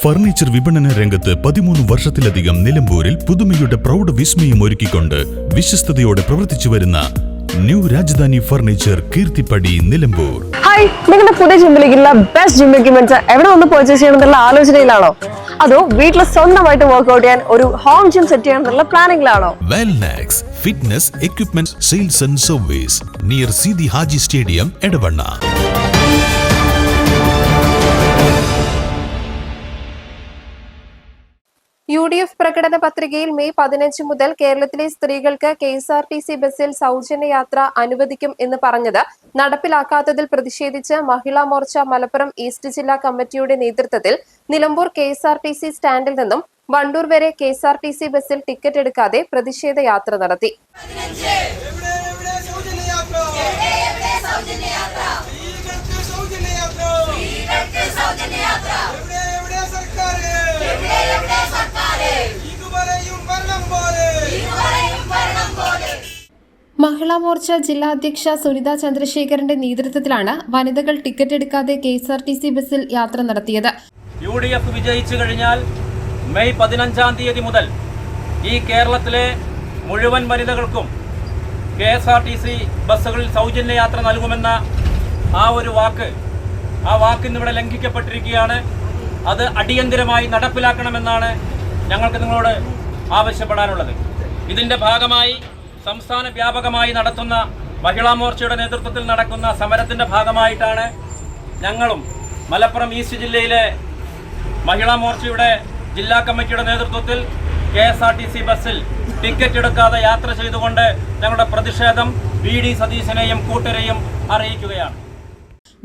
Furniture വിപണന രംഗത്ത് 13 വർഷത്തിലധികം നിലമ്പൂരിൽ പുതുമയുടെ പ്രൗഢ വിസ്മയം ഒരുക്കിക്കൊണ്ട് വിശ്വസ്തയോടെ പ്രവർത്തിച്ചു വരുന്ന new Rajadhani furniture Keerthippadi Nilambur. Hi, നിങ്ങളുടെ പുതിയ ജിമ്മിലേക്കുള്ള ബെസ്റ്റ് ജിം എക്യുപ്മെന്റ്സ് എവിടെ ഒന്ന് പർച്ചേസ് ചെയ്യണമെന്നുള്ള ആലോചനയിലാണോ? അതോ വീട്ടിൽ സ്വന്തമായിട്ട് വർക്ക്ഔട്ട് ചെയ്യാൻ ഒരു ഹോം ജിം സെറ്റ് ചെയ്യാനുള്ള പ്ലാനിംഗിലാണോ? Wellnex fitness equipment sales and service near Sidi Haji stadium Edavanna. UDF പ്രകടന പത്രികയിൽ മെയ് 15 മുതൽ കേരളത്തിലെ സ്ത്രീകൾക്ക് KSRTC ബസ്സിൽ സൗജന്യ യാത്ര അനുവദിക്കും എന്ന് പറഞ്ഞത് നടപ്പിലാക്കാത്തതിൽ പ്രതിഷേധിച്ച് മഹിളാ മോർച്ച മലപ്പുറം ഈസ്റ്റ് ജില്ലാ കമ്മിറ്റിയുടെ നേതൃത്വത്തിൽ നിലമ്പൂർ KSRTC സ്റ്റാൻഡിൽ നിന്നും വണ്ടൂർ വരെ KSRTC ബസ്സിൽ ടിക്കറ്റ് എടുക്കാതെ പ്രതിഷേധ യാത്ര നടത്തി. മഹിളാ മോർച്ച ജില്ലാ അധ്യക്ഷ സുനിത ചന്ദ്രശേഖരന്റെ നേതൃത്വത്തിലാണ് വനിതകൾ ടിക്കറ്റ് എടുക്കാതെ KSRTC ബസ്സിൽ യാത്ര നടത്തിയത്. UDF വിജയിച്ചു കഴിഞ്ഞാൽ മെയ് 15 തീയതി മുതൽ ഈ കേരളത്തിലെ മുഴുവൻ വനിതകൾക്കും KSRTC ബസ്സുകളിൽ സൗജന്യ യാത്ര നൽകുമെന്ന ആ വാക്ക് ഇന്നിവിടെ ലംഘിക്കപ്പെട്ടിരിക്കുകയാണ്. അത് അടിയന്തിരമായി നടപ്പിലാക്കണമെന്നാണ് ഞങ്ങൾക്ക് നിങ്ങളോട് ആവശ്യപ്പെടാനുള്ളത്. ഇതിൻ്റെ ഭാഗമായി സംസ്ഥാന വ്യാപകമായി നടത്തുന്ന മഹിളാ മോർച്ചയുടെ നേതൃത്വത്തിൽ നടക്കുന്ന സമരത്തിൻ്റെ ഭാഗമായിട്ടാണ് ഞങ്ങളും മലപ്പുറം ഈസ്റ്റ് ജില്ലയിലെ മഹിളാ മോർച്ചയുടെ ജില്ലാ കമ്മിറ്റിയുടെ നേതൃത്വത്തിൽ KSRTC ബസ്സിൽ ടിക്കറ്റ് എടുക്കാതെ യാത്ര ചെയ്തുകൊണ്ട് ഞങ്ങളുടെ പ്രതിഷേധം VD സതീശനെയും കൂട്ടരെയും അറിയിക്കുകയാണ്.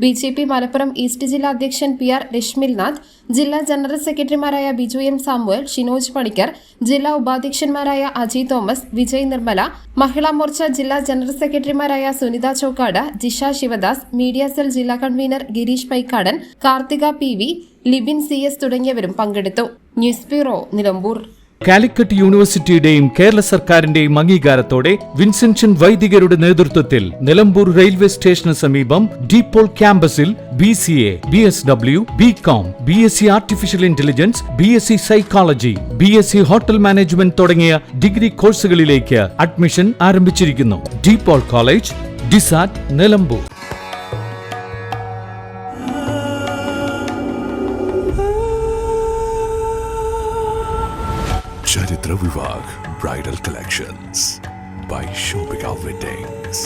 BJP മലപ്പുറം ഈസ്റ്റ് ജില്ലാ അധ്യക്ഷൻ PR രശ്മിൽനാഥ്, ജില്ലാ ജനറൽ സെക്രട്ടറിമാരായ ബിജു M സാമുവൽ, ഷിനോജ് പണിക്കർ, ജില്ലാ ഉപാധ്യക്ഷന്മാരായ അജയ് തോമസ്, വിജയ് നിർമ്മല, മഹിളാ മോർച്ച ജില്ലാ ജനറൽ സെക്രട്ടറിമാരായ സുനിത ചോക്കാട്, ജിഷ ശിവദാസ്, മീഡിയ സെൽ ജില്ലാ convener Girish Paikkadan, Karthika PV, Libin CS തുടങ്ങിയവരും പങ്കെടുത്തു. News bureau, Nilambur. കാലിക്കറ്റ് യൂണിവേഴ്സിറ്റിയുടെയും കേരള സർക്കാരിന്റെയും അംഗീകാരത്തോടെ വിൻസെൻഷൻ വൈദികരുടെ നേതൃത്വത്തിൽ നിലമ്പൂർ റെയിൽവേ സ്റ്റേഷന് സമീപം ഡീപോൾ ക്യാമ്പസിൽ BCA, BSW, BCom, BSc artificial intelligence, BSc psychology, BSc hotel management തുടങ്ങിയ ഡിഗ്രി കോഴ്സുകളിലേക്ക് അഡ്മിഷൻ ആരംഭിച്ചിരിക്കുന്നു. ഡീപോൾ കോളേജ്, ഡിസാറ്റ്, Nilambur. Charitra Vivag Bridal Collections by Shobhika Weddings.